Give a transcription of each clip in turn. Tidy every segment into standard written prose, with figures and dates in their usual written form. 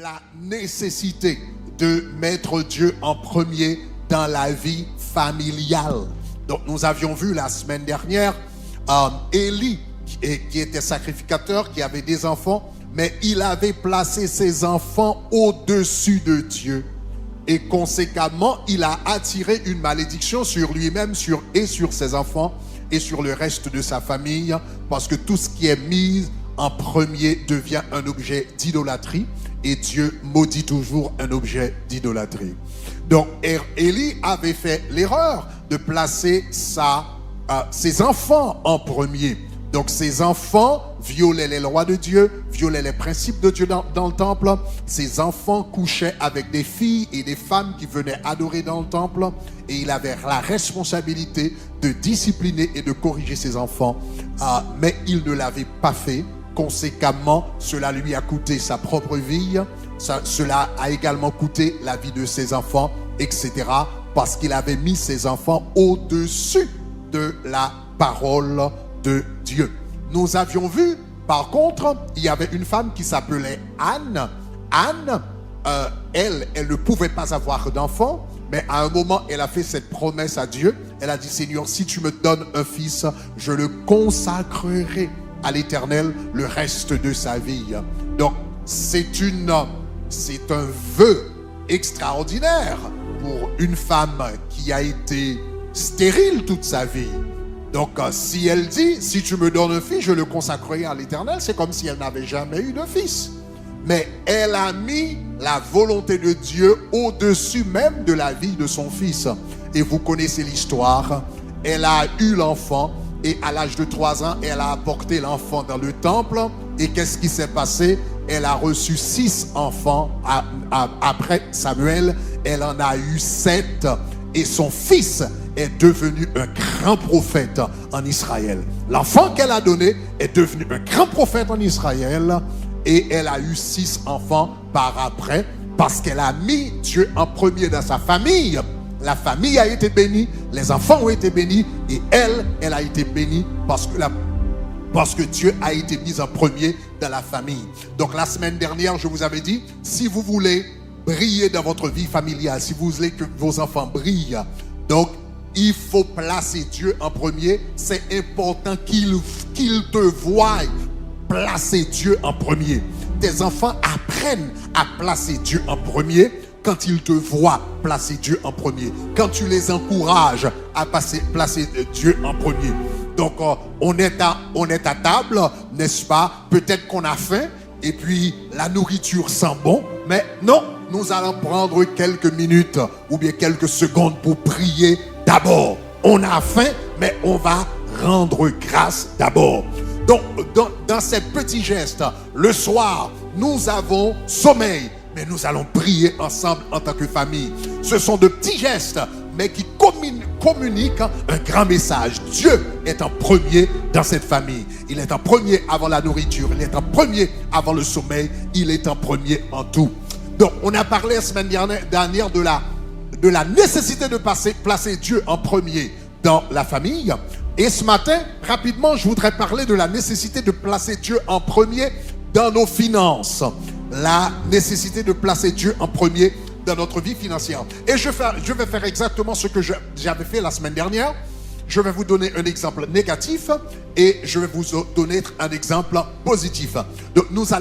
la nécessité de mettre Dieu en premier dans la vie familiale. Donc nous avions vu la semaine dernière Élie qui était sacrificateur, qui avait des enfants, mais il avait placé ses enfants au-dessus de Dieu. Et conséquemment, il a attiré une malédiction sur lui-même et sur ses enfants et sur le reste de sa famille, parce que tout ce qui est mis en premier devient un objet d'idolâtrie, et Dieu maudit toujours un objet d'idolâtrie. Donc Élie avait fait l'erreur de placer ses enfants en premier. Donc ses enfants violaient les lois de Dieu, violaient les principes de Dieu dans le temple. Ses enfants couchaient avec des filles et des femmes qui venaient adorer dans le temple. Et il avait la responsabilité de discipliner et de corriger ses enfants. Mais il ne l'avait pas fait. Conséquemment, cela lui a coûté sa propre vie. Cela a également coûté la vie de ses enfants, etc. Parce qu'il avait mis ses enfants au-dessus de la parole de Dieu. Nous avions vu, par contre, il y avait une femme qui s'appelait Anne. Anne, elle ne pouvait pas avoir d'enfant, mais à un moment, elle a fait cette promesse à Dieu. Elle a dit, Seigneur, si tu me donnes un fils, je le consacrerai à l'Éternel le reste de sa vie. Donc, c'est un vœu extraordinaire pour une femme qui a été stérile toute sa vie. Donc, si elle dit, si tu me donnes un fils, je le consacrerai à l'Éternel, c'est comme si elle n'avait jamais eu de fils. Mais elle a mis la volonté de Dieu au-dessus même de la vie de son fils. Et vous connaissez l'histoire. Elle a eu l'enfant et à l'âge de 3 ans, elle a apporté l'enfant dans le temple. Et qu'est-ce qui s'est passé? Elle a reçu 6 enfants. Après Samuel, elle en a eu 7. Et son fils est devenu un grand prophète en Israël. L'enfant qu'elle a donné est devenu un grand prophète en Israël. Et elle a eu 6 enfants par après, parce qu'elle a mis Dieu en premier dans sa famille. La famille a été bénie, les enfants ont été bénis, et elle a été bénie parce que Dieu a été mis en premier dans la famille. Donc la semaine dernière, je vous avais dit, si vous voulez briller dans votre vie familiale, si vous voulez que vos enfants brillent, donc il faut placer Dieu en premier. C'est important qu'il te voie placer Dieu en premier. Tes enfants apprennent à placer Dieu en premier quand ils te voient placer Dieu en premier. Quand tu les encourages à placer Dieu en premier. Donc on est à table, n'est-ce pas? Peut-être qu'on a faim et puis la nourriture sent bon, mais non, nous allons prendre quelques minutes ou bien quelques secondes pour prier d'abord. On a faim, mais on va rendre grâce d'abord. Donc, dans ces petits gestes, le soir, nous avons sommeil, mais nous allons prier ensemble en tant que famille. Ce sont de petits gestes, mais qui communiquent un grand message. Dieu est en premier dans cette famille. Il est en premier avant la nourriture. Il est en premier avant le sommeil. Il est en premier en tout. Donc, on a parlé la semaine dernière de la nécessité de placer Dieu en premier dans la famille. Et ce matin, rapidement, je voudrais parler de la nécessité de placer Dieu en premier dans nos finances. La nécessité de placer Dieu en premier dans notre vie financière. Et je vais faire exactement ce que j'avais fait la semaine dernière. Je vais vous donner un exemple négatif et je vais vous donner un exemple positif. Donc, nous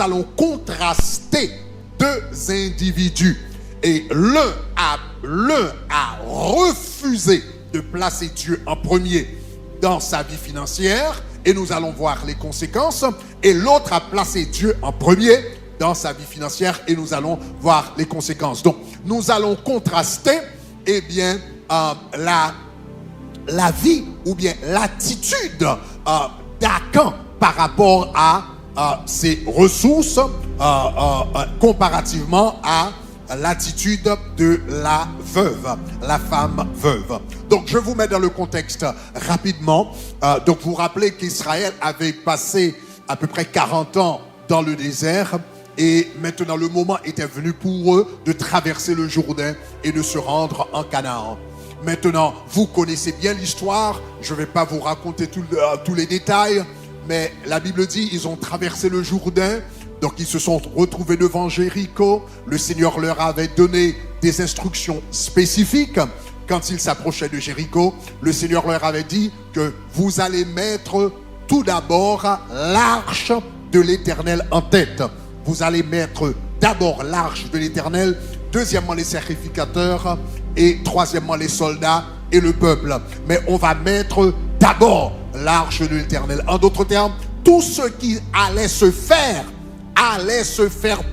allons contraster 2 individus. Et l'un a refusé de placer Dieu en premier dans sa vie financière, et nous allons voir les conséquences. Et l'autre a placé Dieu en premier dans sa vie financière, et nous allons voir les conséquences. Donc, nous allons contraster, eh bien, la vie ou bien l'attitude d'Akan par rapport à ses ressources comparativement à l'attitude de la veuve, la femme veuve. Donc je vous mets dans le contexte rapidement. Donc vous vous rappelez qu'Israël avait passé à peu près 40 ans dans le désert, et maintenant le moment était venu pour eux de traverser le Jourdain et de se rendre en Canaan. Maintenant, vous connaissez bien l'histoire, je ne vais pas vous raconter tous les détails, mais la Bible dit ils ont traversé le Jourdain Donc ils se sont retrouvés devant Jéricho. Le Seigneur leur avait donné des instructions spécifiques. Quand ils s'approchaient de Jéricho, le Seigneur leur avait dit que vous allez mettre tout d'abord l'arche de l'Éternel en tête. Vous allez mettre d'abord l'arche de l'Éternel, deuxièmement les sacrificateurs et troisièmement les soldats et le peuple. Mais on va mettre d'abord l'arche de l'Éternel. En d'autres termes, tout ce qui allait se faire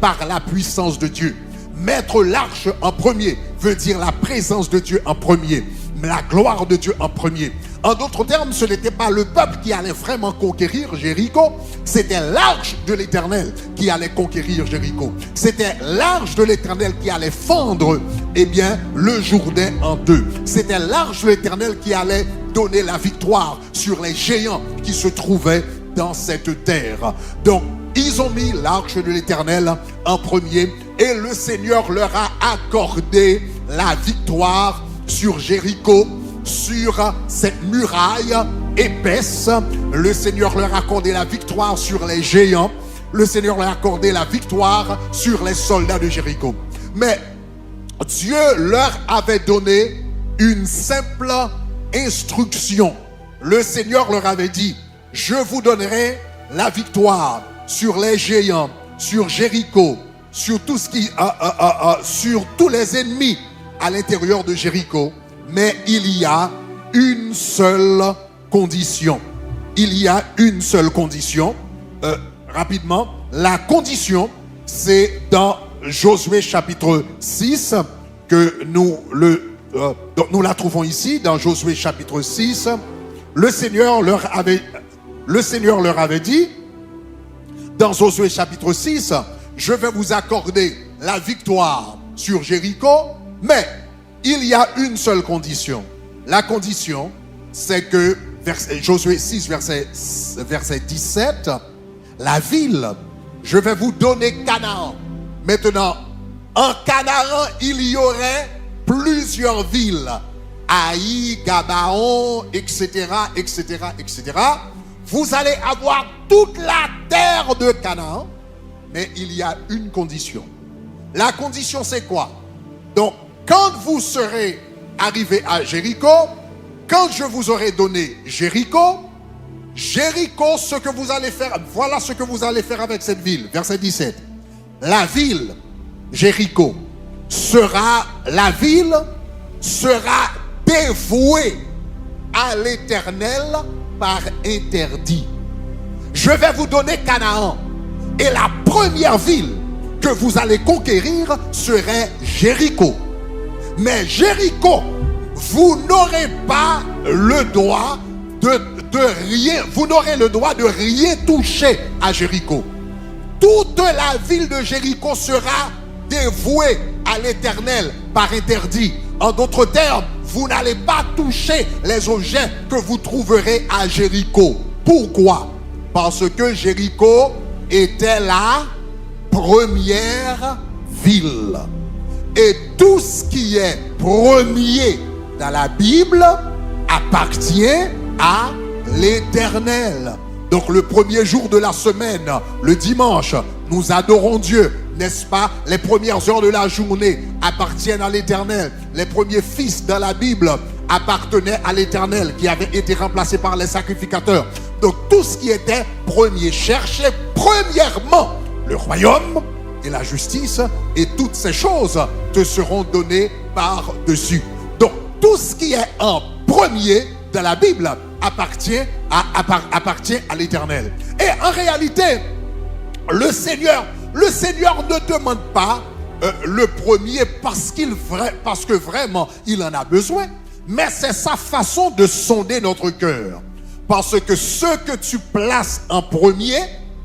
par la puissance de Dieu. Mettre l'arche en premier veut dire la présence de Dieu en premier, la gloire de Dieu en premier. En d'autres termes, ce n'était pas le peuple qui allait vraiment conquérir Jéricho, c'était l'arche de l'Éternel qui allait conquérir Jéricho. C'était l'arche de l'Éternel qui allait fendre, le Jourdain en deux. C'était l'arche de l'Éternel qui allait donner la victoire sur les géants qui se trouvaient dans cette terre. Donc, ils ont mis l'arche de l'Éternel en premier et le Seigneur leur a accordé la victoire sur Jéricho, sur cette muraille épaisse. Le Seigneur leur a accordé la victoire sur les géants. Le Seigneur leur a accordé la victoire sur les soldats de Jéricho. Mais Dieu leur avait donné une simple instruction. Le Seigneur leur avait dit: je vous donnerai la victoire sur les géants, sur Jéricho, sur tout ce qui, sur tous les ennemis à l'intérieur de Jéricho. Mais il y a une seule condition. Il y a une seule condition. Rapidement, la condition, c'est dans Josué chapitre 6 que nous la trouvons ici, dans Josué chapitre 6. Le Seigneur leur avait dit, dans Josué chapitre 6, je vais vous accorder la victoire sur Jéricho, mais il y a une seule condition. La condition, c'est que, Josué 6, verset 17, la ville, je vais vous donner Canaan. Maintenant, en Canaan, il y aurait plusieurs villes. Haï, Gabaon, etc., etc., etc. Vous allez avoir toute la terre de Canaan, mais il y a une condition. La condition, c'est quoi? Donc, quand vous serez arrivé à Jéricho, quand je vous aurai donné Jéricho, ce que vous allez faire, voilà ce que vous allez faire avec cette ville. Verset 17. La ville, Jéricho, sera dévouée à l'Éternel par interdit. Je vais vous donner Canaan. Et la première ville que vous allez conquérir serait Jéricho. Mais Jéricho, vous n'aurez pas le droit vous n'aurez le droit de rien toucher à Jéricho. Toute la ville de Jéricho sera dévouée à l'Éternel par interdit. En d'autres termes, vous n'allez pas toucher les objets que vous trouverez à Jéricho. Pourquoi? Parce que Jéricho était la première ville. Et tout ce qui est premier dans la Bible appartient à l'Éternel. Donc le premier jour de la semaine, le dimanche, nous adorons Dieu, n'est-ce pas? Les premières heures de la journée appartiennent à l'Éternel. Les premiers fils dans la Bible appartenaient à l'Éternel, qui avait été remplacé par les sacrificateurs. Donc tout ce qui était premier, cherchez premièrement le royaume et la justice, et toutes ces choses te seront données par-dessus. Donc tout ce qui est en premier dans la Bible appartient à l'Éternel. Et en réalité, le Seigneur ne demande pas le premier parce que vraiment il en a besoin, mais c'est sa façon de sonder notre cœur. Parce que ce que tu places en premier,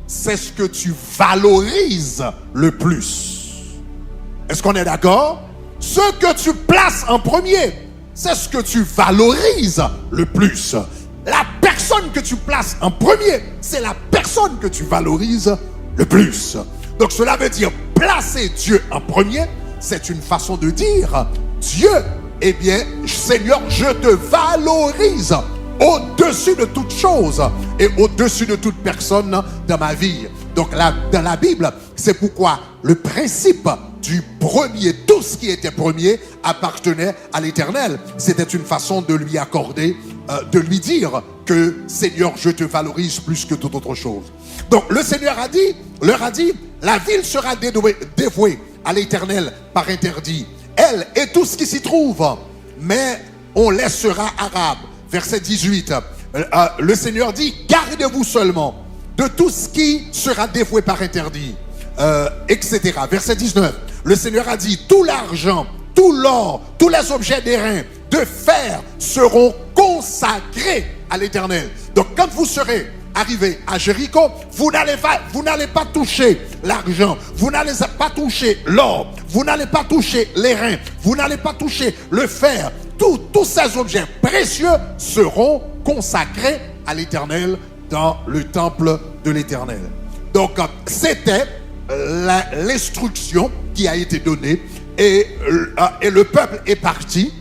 c'est ce que tu valorises le plus. Est-ce qu'on est d'accord? Ce que tu places en premier, c'est ce que tu valorises le plus. La personne que tu places en premier, c'est la personne que tu valorises le plus. Donc cela veut dire placer Dieu en premier, c'est une façon de dire Dieu, eh bien, Seigneur, je te valorise au-dessus de toute chose et au-dessus de toute personne dans ma vie. Donc là, dans la Bible, c'est pourquoi le principe du premier, tout ce qui était premier appartenait à l'Éternel. C'était une façon de lui accorder, de lui dire que Seigneur, je te valorise plus que toute autre chose. Donc le Seigneur leur a dit, la ville sera dévouée à l'Éternel par interdit, elle et tout ce qui s'y trouve, mais on laissera Arabe. Verset 18, le Seigneur dit, gardez-vous seulement de tout ce qui sera dévoué par interdit, etc. Verset 19, le Seigneur a dit, tout l'argent, tout l'or, tous les objets d'airain, de fer seront consacrés à l'Éternel. Donc quand vous serez arrivé à Jéricho, vous n'allez pas toucher l'argent, vous n'allez pas toucher l'or, vous n'allez pas toucher l'airain, vous n'allez pas toucher le fer. Tous ces objets précieux seront consacrés à l'Éternel dans le temple de l'Éternel. Donc c'était l'instruction qui a été donnée et le peuple est parti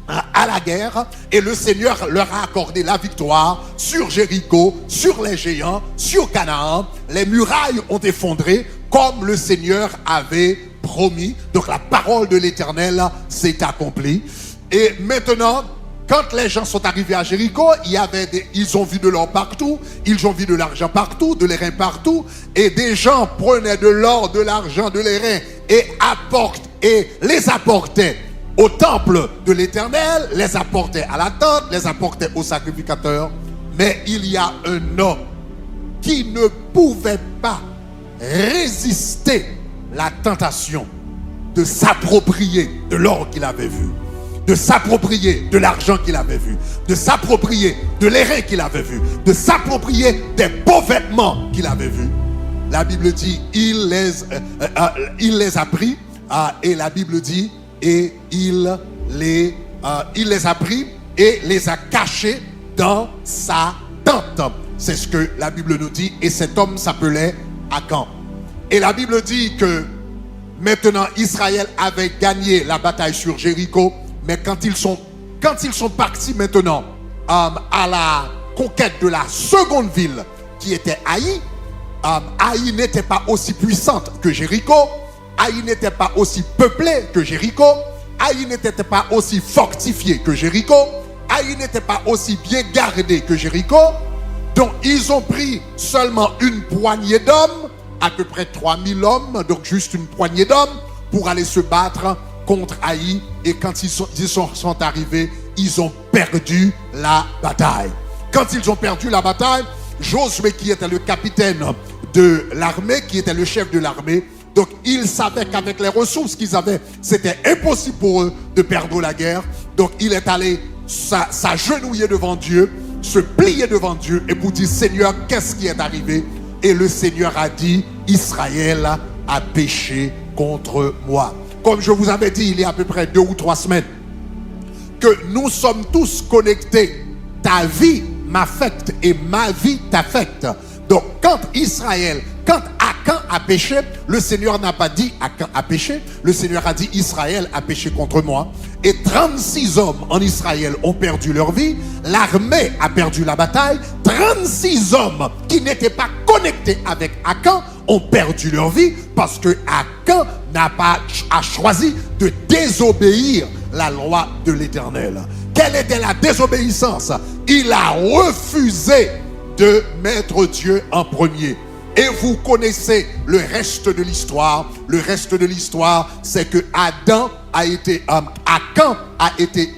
à la guerre et le Seigneur leur a accordé la victoire sur Jéricho, sur les géants, sur Canaan. Les murailles ont effondré comme le Seigneur avait promis. Donc la parole de l'Éternel s'est accomplie. Et maintenant, quand les gens sont arrivés à Jéricho, ils ont vu de l'or partout, ils ont vu de l'argent partout, de l'airain partout, et des gens prenaient de l'or, de l'argent, de l'airain et les apportaient au temple de l'Éternel, les apportaient à la tente, les apportaient au sacrificateur. Mais il y a un homme qui ne pouvait pas résister la tentation de s'approprier de l'or qu'il avait vu, de s'approprier de l'argent qu'il avait vu, de s'approprier de l'airain qu'il avait vu, de s'approprier des beaux vêtements qu'il avait vus. La Bible dit, il les a pris, et la Bible dit, et il les a pris et les a cachés dans sa tente. C'est ce que la Bible nous dit. Et cet homme s'appelait Akan. Et la Bible dit que maintenant Israël avait gagné la bataille sur Jéricho. Mais quand ils sont partis maintenant à la conquête de la seconde ville qui était Haï, Haï n'était pas aussi puissante que Jéricho. Haï n'était pas aussi peuplé que Jéricho. Haï n'était pas aussi fortifié que Jéricho. Haï n'était pas aussi bien gardé que Jéricho. Donc ils ont pris seulement une poignée d'hommes, à peu près 3000 hommes, donc juste une poignée d'hommes, pour aller se battre contre Haï. Et quand ils sont arrivés, ils ont perdu la bataille. Quand ils ont perdu la bataille, Josué, qui était le capitaine de l'armée, qui était le chef de l'armée, donc ils savaient qu'avec les ressources qu'ils avaient, c'était impossible pour eux de perdre la guerre. Donc il est allé s'agenouiller devant Dieu, se plier devant Dieu et pour dire, Seigneur, qu'est-ce qui est arrivé? Et le Seigneur a dit, Israël a péché contre moi. Comme je vous avais dit il y a à peu près 2 ou 3 semaines, que nous sommes tous connectés. Ta vie m'affecte et ma vie t'affecte. Donc quand Akan a péché, le Seigneur n'a pas dit Akan a péché, le Seigneur a dit Israël a péché contre moi. Et 36 hommes en Israël ont perdu leur vie, l'armée a perdu la bataille, 36 hommes qui n'étaient pas connectés avec Akan ont perdu leur vie parce que Akan a choisi de désobéir la loi de l'Éternel. Quelle était la désobéissance? Il a refusé de mettre Dieu en premier. Et vous connaissez le reste de l'histoire. Le reste de l'histoire, c'est que Akan a été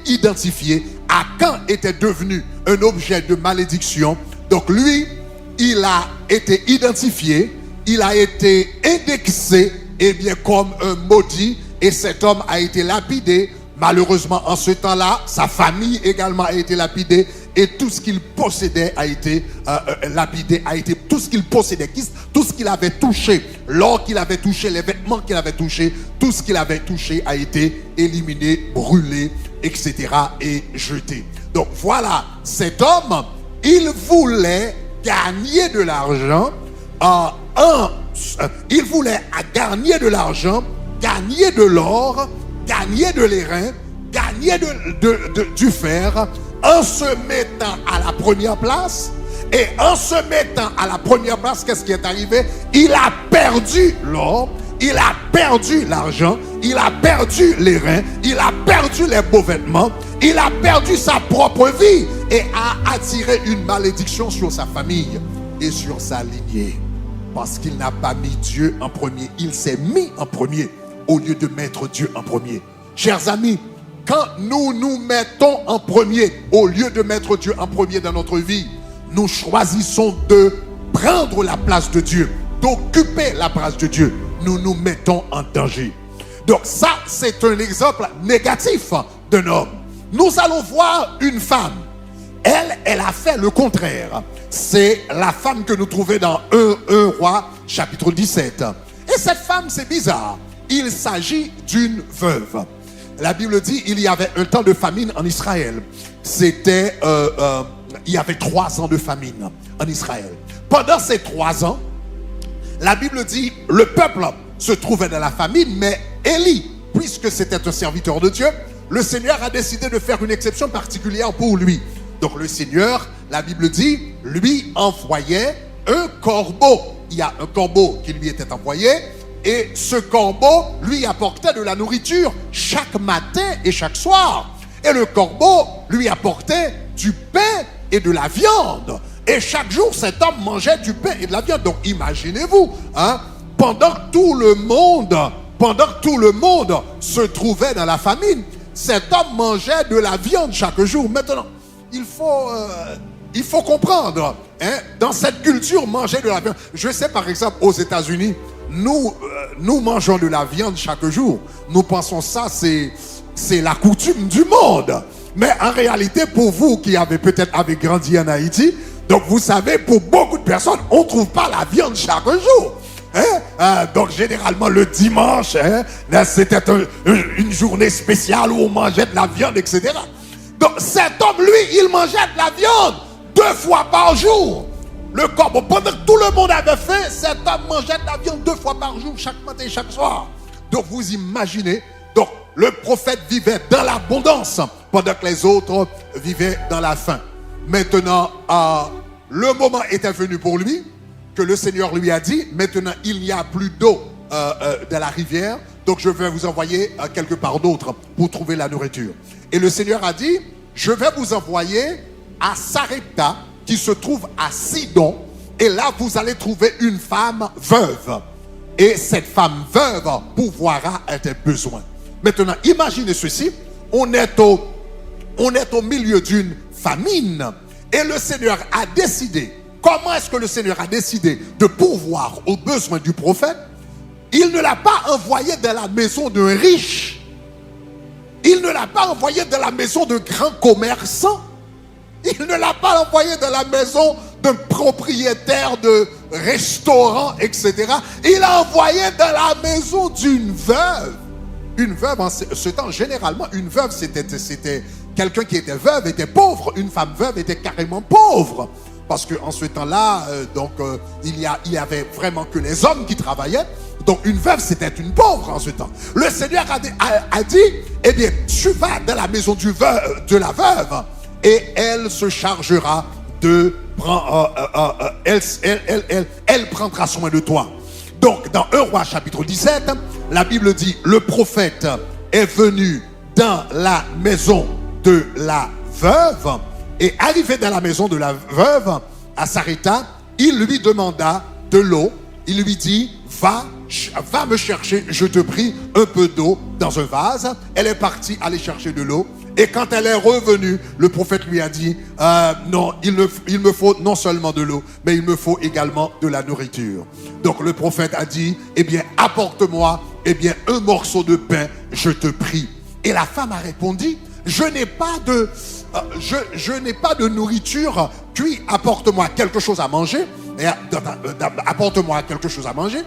identifié. Akan était devenu un objet de malédiction. Donc lui, il a été identifié, il a été indexé, et bien comme un maudit, et cet homme a été lapidé. Malheureusement, en ce temps-là, sa famille également a été lapidée. Et tout ce qu'il possédait a été lapidé, tout ce qu'il possédait, tout ce qu'il avait touché, l'or qu'il avait touché, les vêtements qu'il avait touchés, tout ce qu'il avait touché a été éliminé, brûlé, etc. et jeté. Donc voilà, cet homme, il voulait gagner de l'argent, il voulait gagner de l'argent, gagner de l'or, gagner de l'airain, gagner du fer, en se mettant à la première place Et en se mettant à la première place, qu'est-ce qui est arrivé? Il a perdu l'or, il a perdu l'argent, il a perdu les reins, il a perdu les beaux vêtements, il a perdu sa propre vie et a attiré une malédiction sur sa famille et sur sa lignée. Parce qu'il n'a pas mis Dieu en premier. Il s'est mis en premier au lieu de mettre Dieu en premier. Chers amis, quand nous nous mettons en premier au lieu de mettre Dieu en premier dans notre vie, nous choisissons de prendre la place de Dieu, d'occuper la place de Dieu. Nous nous mettons en danger. Donc ça, c'est un exemple négatif d'un homme. Nous allons voir une femme. Elle a fait le contraire. C'est la femme que nous trouvons dans 1 Roi, chapitre 17. Et cette femme, c'est bizarre. Il s'agit d'une veuve. La Bible dit il y avait un temps de famine en Israël. Il y avait 3 ans de famine en Israël. Pendant ces 3 ans, la Bible dit le peuple se trouvait dans la famine, mais Élie, puisque c'était un serviteur de Dieu, le Seigneur a décidé de faire une exception particulière pour lui. Donc le Seigneur, la Bible dit, lui envoyait un corbeau. Il y a un corbeau qui lui était envoyé et ce corbeau lui apportait de la nourriture chaque matin et chaque soir. Et le corbeau lui apportait du pain et de la viande. Et chaque jour, cet homme mangeait du pain et de la viande. Donc imaginez-vous, pendant que tout le monde se trouvait dans la famine, cet homme mangeait de la viande chaque jour. Maintenant, il faut comprendre, dans cette culture, manger de la viande. Je sais par exemple aux États-Unis, nous mangeons de la viande chaque jour. Nous pensons ça, c'est la coutume du monde. Mais en réalité, pour vous qui avez peut-être grandi en Haïti, donc vous savez, pour beaucoup de personnes, on ne trouve pas la viande chaque jour. Donc généralement le dimanche, c'était une journée spéciale où on mangeait de la viande, etc. Donc cet homme, lui, il mangeait de la viande 2 fois par jour. Le corbeau, pendant que tout le monde avait faim, cet homme mangeait de la viande 2 fois par jour, chaque matin et chaque soir. Donc vous imaginez, donc le prophète vivait dans l'abondance pendant que les autres vivaient dans la faim. Maintenant, le moment était venu pour lui, que le Seigneur lui a dit, maintenant il n'y a plus d'eau dans la rivière, donc je vais vous envoyer quelque part d'autre pour trouver la nourriture. Et le Seigneur a dit, je vais vous envoyer à Sarepta, qui se trouve à Sidon, et là vous allez trouver une femme veuve. Et cette femme veuve pourvoira à tes besoins. Maintenant, imaginez ceci, on est au milieu d'une famine, et le Seigneur a décidé. Comment est-ce que le Seigneur a décidé de pourvoir aux besoins du prophète? Il ne l'a pas envoyé dans la maison d'un riche. Il ne l'a pas envoyé dans la maison d'un grand commerçant. Il ne l'a pas envoyé dans la maison d'un propriétaire de restaurant, etc. Il l'a envoyé dans la maison d'une veuve. Une veuve, en ce temps, généralement, une veuve, c'était quelqu'un qui était veuve, était pauvre. Une femme veuve était carrément pauvre. Parce qu'en ce temps-là, il y avait vraiment que les hommes qui travaillaient. Donc une veuve, c'était une pauvre en ce temps. Le Seigneur a dit, eh bien, tu vas dans la maison de la veuve et elle se chargera elle prendra soin de toi. Donc dans 1 Roi chapitre 17, la Bible dit, le prophète est venu dans la maison de la veuve. Et arrivé dans la maison de la veuve, à Sarepta, il lui demanda de l'eau. Il lui dit, va me chercher, je te prie, un peu d'eau dans un vase. Elle est partie aller chercher de l'eau. Et quand elle est revenue, le prophète lui a dit, non, il me faut non seulement de l'eau, mais il me faut également de la nourriture. Donc le prophète a dit, eh bien, apporte-moi, eh bien, un morceau de pain, je te prie. Et la femme a répondu, je n'ai pas de nourriture cuite, apporte-moi quelque chose à manger. Apporte-moi quelque chose à manger,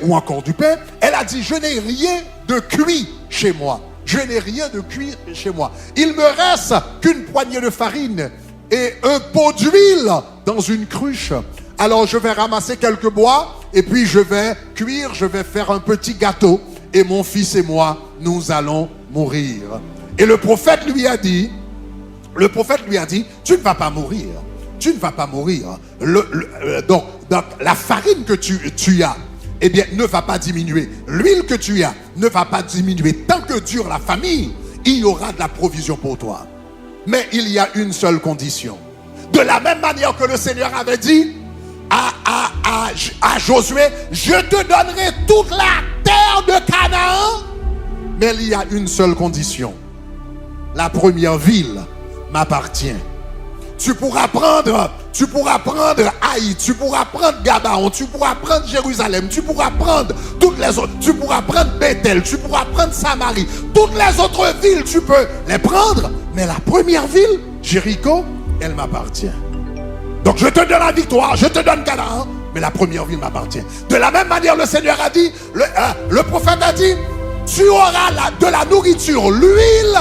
ou encore du pain. Elle a dit, je n'ai rien de cuit chez moi. Je n'ai rien de cuit chez moi. Il me reste qu'une poignée de farine et un pot d'huile dans une cruche. Alors je vais ramasser quelques bois et puis je vais cuire, je vais faire un petit gâteau et mon fils et moi, nous allons mourir. Et le prophète lui a dit, tu ne vas pas mourir. tu ne vas pas mourir. Donc, la farine que tu as, eh bien, ne va pas diminuer. L'huile que tu as ne va pas diminuer. Tant que dure la famille, il y aura de la provision pour toi. Mais il y a une seule condition. De la même manière que le Seigneur avait dit à Josué, je te donnerai toute la terre de Canaan. Mais il y a une seule condition. La première ville m'appartient. Tu pourras prendre Haït, tu pourras prendre Gabaon, tu pourras prendre Jérusalem, tu pourras prendre toutes les autres, tu pourras prendre Bethel, tu pourras prendre Samarie, toutes les autres villes, tu peux les prendre, mais la première ville, Jéricho, elle m'appartient. Donc je te donne la victoire, je te donne Canaan, mais la première ville m'appartient. De la même manière, le Seigneur a dit, le prophète a dit, tu auras de la nourriture, l'huile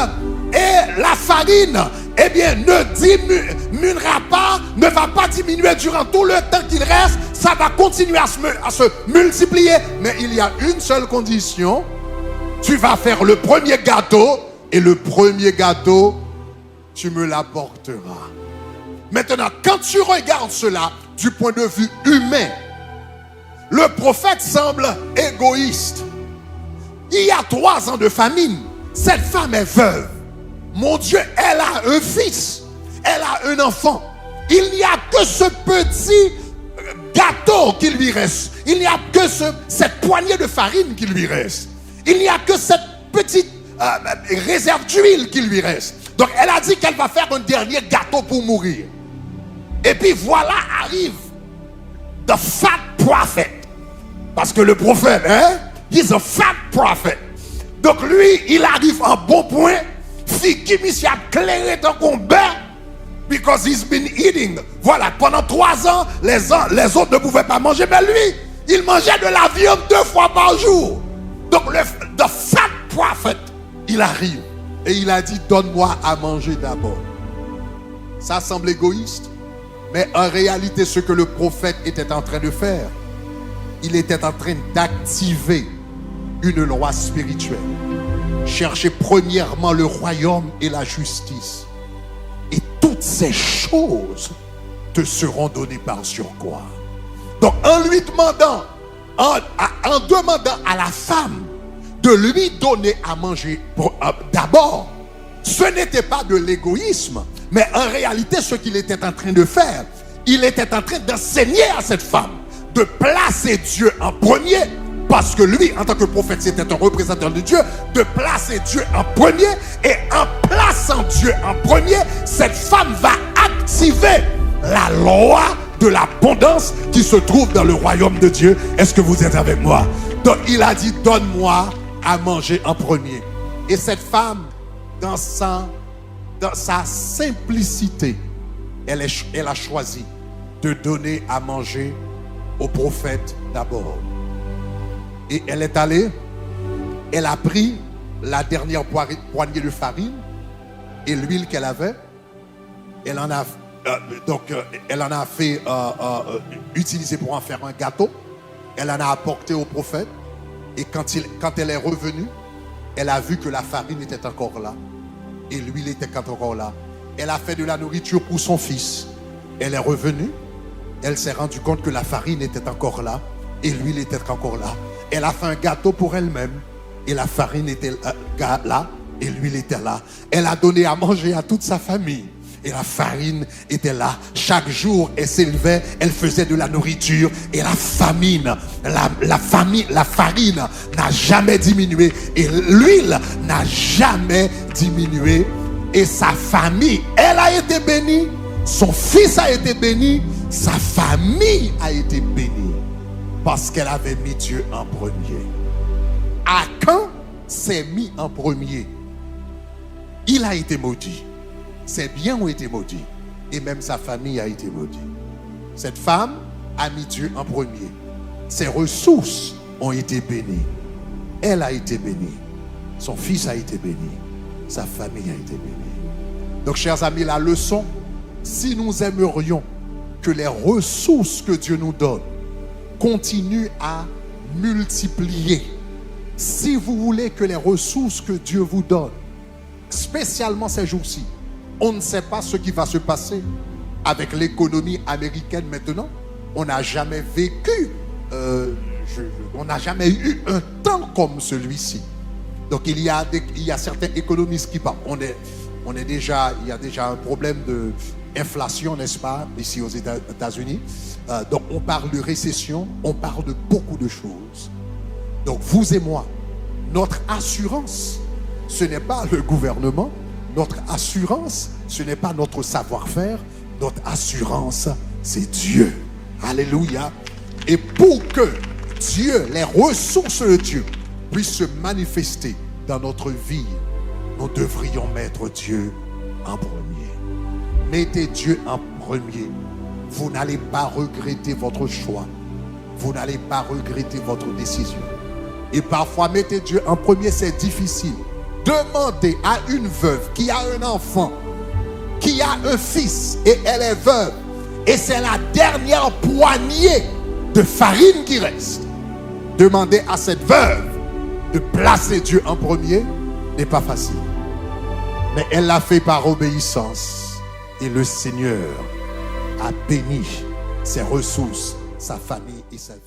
et la farine, eh bien, ne diminuera pas, ne va pas diminuer durant tout le temps qu'il reste. Ça va continuer à se multiplier. Mais il y a une seule condition. Tu vas faire le premier gâteau. Et le premier gâteau, tu me l'apporteras. Maintenant, quand tu regardes cela du point de vue humain, le prophète semble égoïste. Il y a 3 ans de famine. Cette femme est veuve. Mon Dieu, elle a un fils, elle a un enfant. Il n'y a que ce petit gâteau qui lui reste. Il n'y a que cette poignée de farine qui lui reste. Il n'y a que cette petite réserve d'huile qui lui reste. Donc elle a dit qu'elle va faire un dernier gâteau pour mourir. Et puis voilà arrive the fat prophet. Parce que le prophète, he's a fat prophet. Donc lui, il arrive en bon point. Qui s'y a clairé dans combat because he's been eating. Voilà, pendant 3 ans, les autres ne pouvaient pas manger, mais lui, il mangeait de la viande 2 fois par jour. Donc the fat prophet, il arrive et il a dit, donne-moi à manger d'abord. Ça semble égoïste, mais en réalité, ce que le prophète était en train de faire, il était en train d'activer une loi spirituelle. Cherchez premièrement le royaume et la justice. Et toutes ces choses te seront données par surcroît. Donc en lui demandant, en demandant à la femme de lui donner à manger d'abord, ce n'était pas de l'égoïsme, mais en réalité ce qu'il était en train de faire, il était en train d'enseigner à cette femme de placer Dieu en premier. Parce que lui, en tant que prophète, c'était un représentant de Dieu, de placer Dieu en premier. Et en plaçant Dieu en premier, cette femme va activer la loi de l'abondance qui se trouve dans le royaume de Dieu. Est-ce que vous êtes avec moi? Donc il a dit, donne-moi à manger en premier. Et cette femme, dans sa simplicité, elle a choisi de donner à manger au prophète d'abord. Et elle est allée, elle a pris la dernière poignée de farine et l'huile qu'elle avait. Elle en a fait utiliser pour en faire un gâteau. Elle en a apporté au prophète. Et quand elle est revenue, elle a vu que la farine était encore là. Et l'huile était encore là. Elle a fait de la nourriture pour son fils. Elle est revenue. Elle s'est rendue compte que la farine était encore là. Et l'huile était encore là. Elle a fait un gâteau pour elle-même. Et la farine était là. Et l'huile était là. Elle a donné à manger à toute sa famille. Et la farine était là. Chaque jour, elle s'élevait. Elle faisait de la nourriture. Et la farine n'a jamais diminué. Et l'huile n'a jamais diminué. Et sa famille, elle a été bénie. Son fils a été béni. Sa famille a été bénie. Parce qu'elle avait mis Dieu en premier. Akan s'est mis en premier. Il a été maudit. Ses biens ont été maudits. Et même sa famille a été maudite. Cette femme a mis Dieu en premier. Ses ressources ont été bénies. Elle a été bénie. Son fils a été béni. Sa famille a été bénie. Donc, chers amis, la leçon, si nous aimerions que les ressources que Dieu nous donne continue à multiplier. Si vous voulez que les ressources que Dieu vous donne, spécialement ces jours-ci, on ne sait pas ce qui va se passer, avec l'économie américaine maintenant, on n'a jamais vécu, on n'a jamais eu un temps comme celui-ci. Donc il y a certains économistes qui parlent. Il y a déjà un problème d'inflation, n'est-ce pas, ici aux États-Unis. Donc on parle de récession, on parle de beaucoup de choses. Donc vous et moi, notre assurance, ce n'est pas le gouvernement. Notre assurance, ce n'est pas notre savoir-faire. Notre assurance, c'est Dieu. Alléluia. Et pour que Dieu, les ressources de Dieu, puissent se manifester dans notre vie, nous devrions mettre Dieu en premier. Mettez Dieu en premier. Vous n'allez pas regretter votre choix. Vous n'allez pas regretter votre décision. Et parfois, mettez Dieu en premier, c'est difficile. Demandez à une veuve qui a un enfant, qui a un fils et elle est veuve, et c'est la dernière poignée de farine qui reste. Demandez à cette veuve de placer Dieu en premier n'est pas facile. Mais elle l'a fait par obéissance. Et le Seigneur a béni ses ressources, sa famille et sa vie.